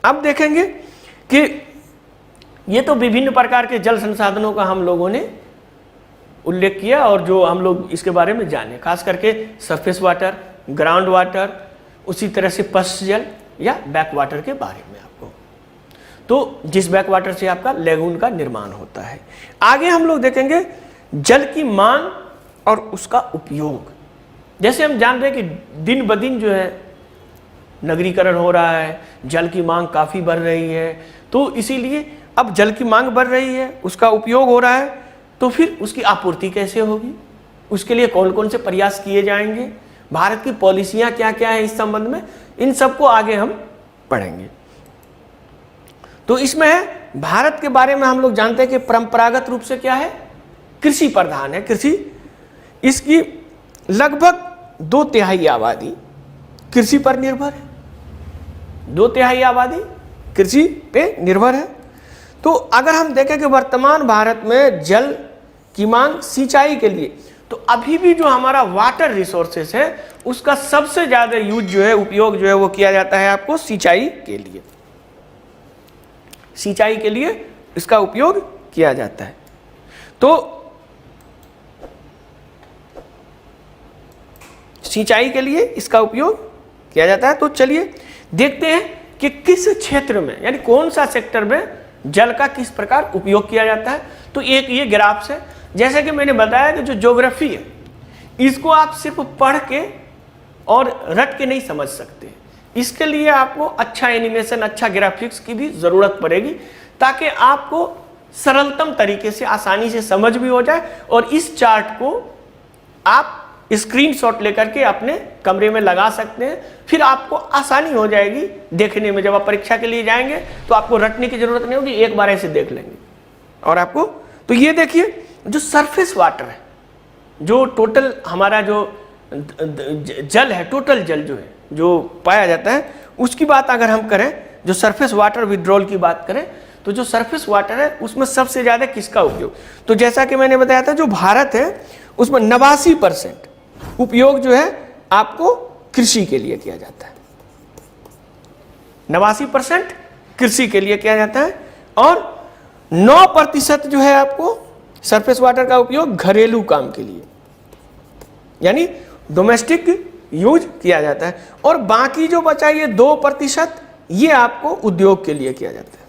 अब देखेंगे कि ये तो विभिन्न प्रकार के जल संसाधनों का हम लोगों ने उल्लेख किया और जो हम लोग इसके बारे में जाने, खास करके सरफेस वाटर, ग्राउंड वाटर, उसी तरह से पश्च जल या बैक वाटर के बारे में आपको, तो जिस बैक वाटर से आपका लेगून का निर्माण होता है। आगे हम लोग देखेंगे जल की मांग और उसका उपयोग। जैसे हम जान रहे हैं कि दिन ब दिन जो है नगरीकरण हो रहा है, जल की मांग काफ़ी बढ़ रही है, तो इसीलिए अब जल की मांग बढ़ रही है, उसका उपयोग हो रहा है, तो फिर उसकी आपूर्ति कैसे होगी, उसके लिए कौन कौन से प्रयास किए जाएंगे, भारत की पॉलिसियां क्या क्या है इस संबंध में, इन सबको आगे हम पढ़ेंगे। तो इसमें है भारत के बारे में हम लोग जानते हैं कि परंपरागत रूप से क्या है, कृषि प्रधान है। कृषि, इसकी लगभग 2/3 आबादी कृषि पर निर्भर है, 2/3 आबादी कृषि पे निर्भर है। तो अगर हम देखें कि वर्तमान भारत में जल की मांग सिंचाई के लिए, तो अभी भी जो हमारा वाटर रिसोर्सेस है उसका सबसे ज़्यादा यूज जो है, उपयोग जो है वो किया जाता है आपको सिंचाई के लिए, सिंचाई के लिए इसका उपयोग किया जाता है। तो सिंचाई के लिए इसका उपयोग किया जाता है। तो चलिए देखते हैं कि किस क्षेत्र में, यानी कौन सा सेक्टर में जल का किस प्रकार उपयोग किया जाता है। तो एक ये ग्राफ है, जैसे कि मैंने बताया कि जो ज्योग्राफी है इसको आप सिर्फ पढ़ के और रट के नहीं समझ सकते, इसके लिए आपको अच्छा एनिमेशन, अच्छा ग्राफिक्स की भी ज़रूरत पड़ेगी, ताकि आपको सरलतम तरीके से आसानी से समझ भी हो जाए और इस चार्ट को आप स्क्रीनशॉट लेकर के अपने कमरे में लगा सकते हैं। फिर आपको आसानी हो जाएगी देखने में, जब आप परीक्षा के लिए जाएंगे तो आपको रटने की जरूरत नहीं होगी, एक बार ऐसे देख लेंगे और आपको। तो ये देखिए जो सरफेस वाटर है, जो टोटल हमारा जो जल है, टोटल जल जो है जो पाया जाता है, उसकी बात अगर हम करें, जो सरफेस वाटर विड्रॉल की बात करें, तो जो सरफेस वाटर है उसमें सबसे ज़्यादा किसका उपयोग, तो जैसा कि मैंने बताया था जो भारत है उसमें 89% उपयोग जो है आपको कृषि के लिए किया जाता है, 89% कृषि के लिए किया जाता है, और 9% जो है आपको सरफेस वाटर का उपयोग घरेलू काम के लिए, यानी डोमेस्टिक यूज किया जाता है, और बाकी जो बचा ये 2% ये आपको उद्योग के लिए किया जाता है,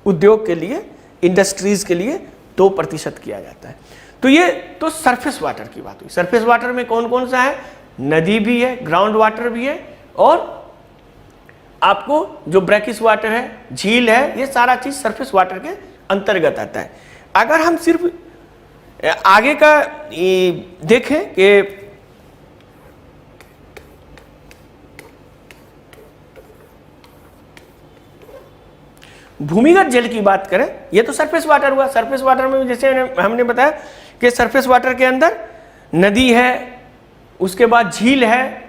उद्योग के लिए, इंडस्ट्रीज के लिए 2% किया जाता है। तो ये तो सरफेस वाटर की बात हुई। सरफेस वाटर में कौन कौन सा है, नदी भी है, ग्राउंड वाटर भी है, और आपको जो ब्रैकिश वाटर है, झील है, ये सारा चीज सरफेस वाटर के अंतर्गत आता है। अगर हम सिर्फ आगे का देखें कि भूमिगत जल की बात करें, ये तो सरफेस वाटर हुआ। सरफेस वाटर में जैसे हमने बताया कि सरफेस वाटर के अंदर नदी है, उसके बाद झील है,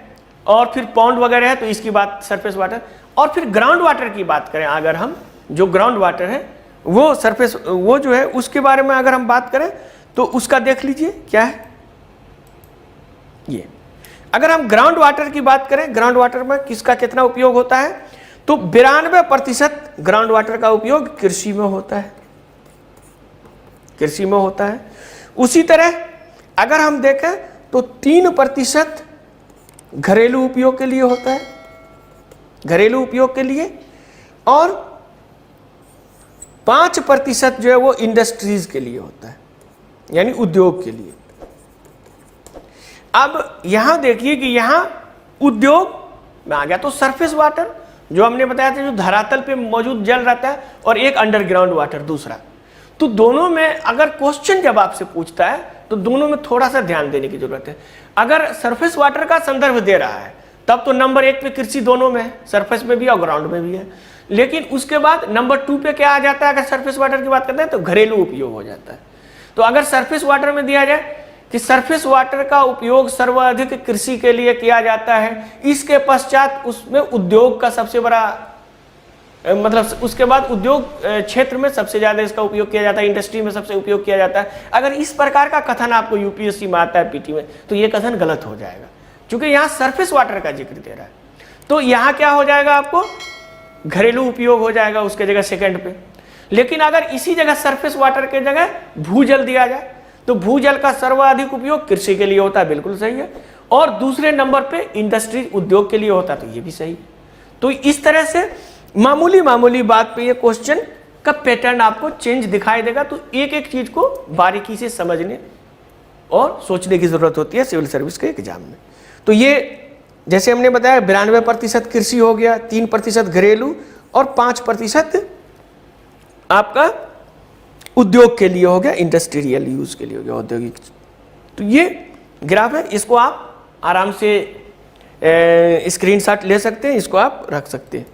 और फिर पॉन्ड वगैरह है, तो इसकी बात सरफेस वाटर। और फिर ग्राउंड वाटर की बात करें, अगर हम जो ग्राउंड वाटर है वो सरफेस, वो जो है उसके बारे में अगर हम बात करें तो उसका देख लीजिए क्या है ये। अगर हम ग्राउंड वाटर की बात करें, ग्राउंड वाटर में किसका कितना उपयोग होता है, तो 92% ग्राउंड वाटर का उपयोग कृषि में होता है, कृषि में होता है। उसी तरह अगर हम देखें तो 3% घरेलू उपयोग के लिए होता है, घरेलू उपयोग के लिए, और 5% जो है वो इंडस्ट्रीज के लिए होता है, यानी उद्योग के लिए। अब यहां देखिए कि यहां उद्योग में आ गया, तो सरफेस वाटर जो हमने बताया था, जो धरातल पे मौजूद जल रहता है, और एक अंडरग्राउंड वाटर दूसरा। तो दोनों में अगर क्वेश्चन जब आपसे पूछता है तो दोनों में थोड़ा सा ध्यान देने की जरूरत है। अगर सरफेस वाटर का संदर्भ दे रहा है तब तो नंबर 1 पे कृषि दोनों में है, सरफेस में भी और ग्राउंड में भी है। लेकिन उसके बाद नंबर 2 पे क्या आ जाता है, अगर सरफेस वाटर की बात करते हैं तो घरेलू उपयोग हो जाता है। तो अगर सरफेस वाटर में दिया जाए कि सरफेस वाटर का उपयोग सर्वाधिक कृषि के लिए किया जाता है, इसके पश्चात उसमें उद्योग का सबसे बड़ा, मतलब उसके बाद उद्योग क्षेत्र में सबसे ज्यादा इसका उपयोग किया जाता है, इंडस्ट्री में सबसे उपयोग किया जाता है। अगर इस प्रकार का कथन आपको यूपीएससी में आता है, पीटी में, तो ये कथन गलत हो जाएगा, क्योंकि यहाँ सरफेस वाटर का जिक्र दे रहा है। तो यहाँ क्या हो जाएगा, आपको घरेलू उपयोग हो जाएगा उसके जगह सेकंड पे। लेकिन अगर इसी जगह सरफेस वाटर के जगह भूजल दिया जाए तो भूजल का सर्वाधिक उपयोग कृषि के लिए होता है, बिल्कुल सही है। और दूसरे नंबर पे इंडस्ट्री उद्योग के लिए होता है, तो ये भी सही है। तो इस तरह से मामूली मामूली बात पे ये क्वेश्चन का पैटर्न आपको चेंज दिखाई देगा। तो एक एक चीज को बारीकी से समझने और सोचने की जरूरत होती है सिविल सर्विस के एग्जाम में। तो ये जैसे हमने बताया 92% कृषि हो गया, 3% घरेलू और 5% आपका उद्योग के लिए हो गया, इंडस्ट्रियल यूज के लिए हो गया, औद्योगिक। तो ये ग्राफ है, इसको आप आराम से स्क्रीनशॉट ले सकते हैं, इसको आप रख सकते हैं।